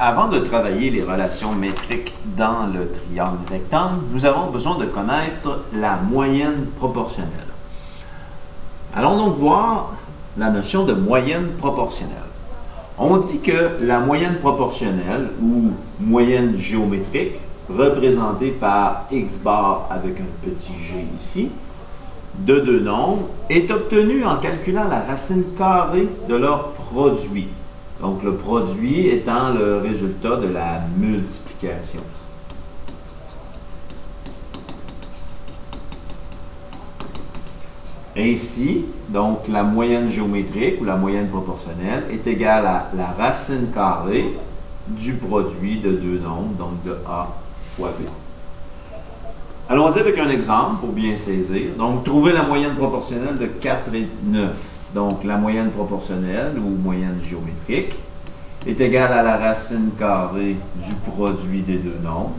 Avant de travailler les relations métriques dans le triangle rectangle, nous avons besoin de connaître la moyenne proportionnelle. Allons donc voir la notion de moyenne proportionnelle. On dit que la moyenne proportionnelle, ou moyenne géométrique, représentée par x bar avec un petit g ici, de deux nombres, est obtenue en calculant la racine carrée de leur produit. Donc, le produit étant le résultat de la multiplication. Ainsi, donc, la moyenne géométrique ou la moyenne proportionnelle est égale à la racine carrée du produit de deux nombres, donc de A fois B. Allons-y avec un exemple pour bien saisir. Donc, trouver la moyenne proportionnelle de 4 et 9. Donc, la moyenne proportionnelle ou moyenne géométrique est égale à la racine carrée du produit des deux nombres.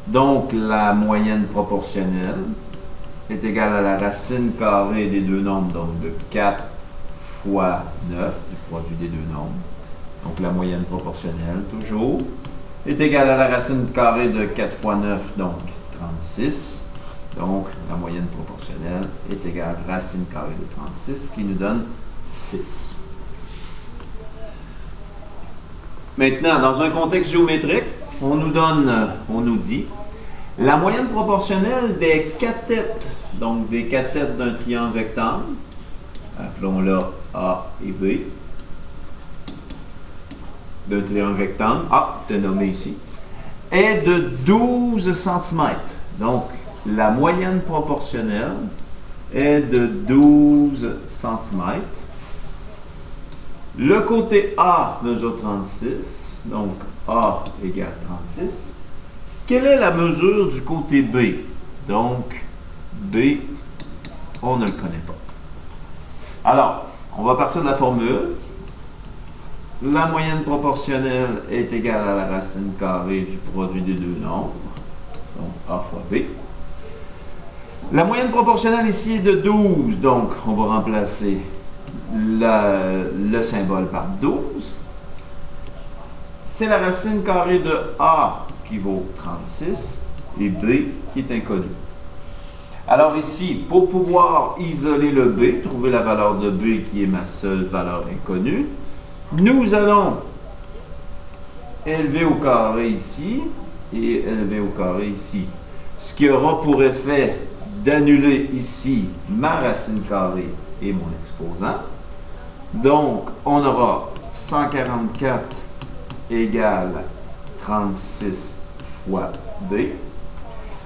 Donc, la moyenne proportionnelle est égale à la racine carrée des deux nombres, donc de 4 fois 9 du produit des deux nombres. Donc, la moyenne proportionnelle, toujours, est égale à la racine carrée de 4 fois 9, donc 36. Donc, la moyenne proportionnelle est égale à racine carrée de 36, ce qui nous donne 6. Maintenant, dans un contexte géométrique, on nous dit la moyenne proportionnelle des cathètes, donc des cathètes d'un triangle rectangle, appelons-la A et B, d'un triangle rectangle, A, c'est nommé ici, est de 12 cm. Donc, la moyenne proportionnelle est de 12 cm. Le côté A mesure 36, donc A égale 36. Quelle est la mesure du côté B? Donc, B, on ne le connaît pas. Alors, on va partir de la formule. La moyenne proportionnelle est égale à la racine carrée du produit des deux nombres, donc A fois B. La moyenne proportionnelle ici est de 12, donc on va remplacer le symbole par 12. C'est la racine carrée de A qui vaut 36 et B qui est inconnu. Alors ici, pour pouvoir isoler le B, trouver la valeur de B qui est ma seule valeur inconnue, nous allons élever au carré ici et élever au carré ici. Ce qui aura pour effet d'annuler ici ma racine carrée et mon exposant. Donc, on aura 144 égale 36 fois B.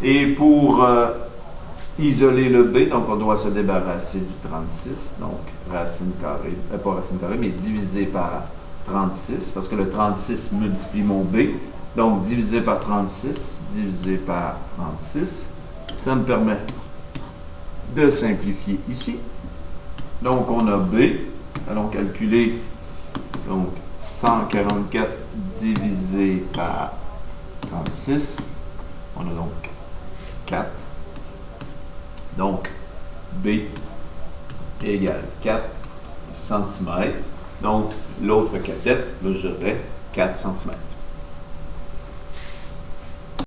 Et pour isoler le B, donc on doit se débarrasser du 36. Donc, racine carrée, pas racine carrée, mais divisé par 36, parce que le 36 multiplie mon B. Donc, divisé par 36, divisé par 36. Ça me permet de simplifier ici. Donc, on a B. Allons calculer. Donc, 144 divisé par 36. On a donc 4. Donc, B égale 4 cm. Donc, l'autre cathète mesurerait 4 cm.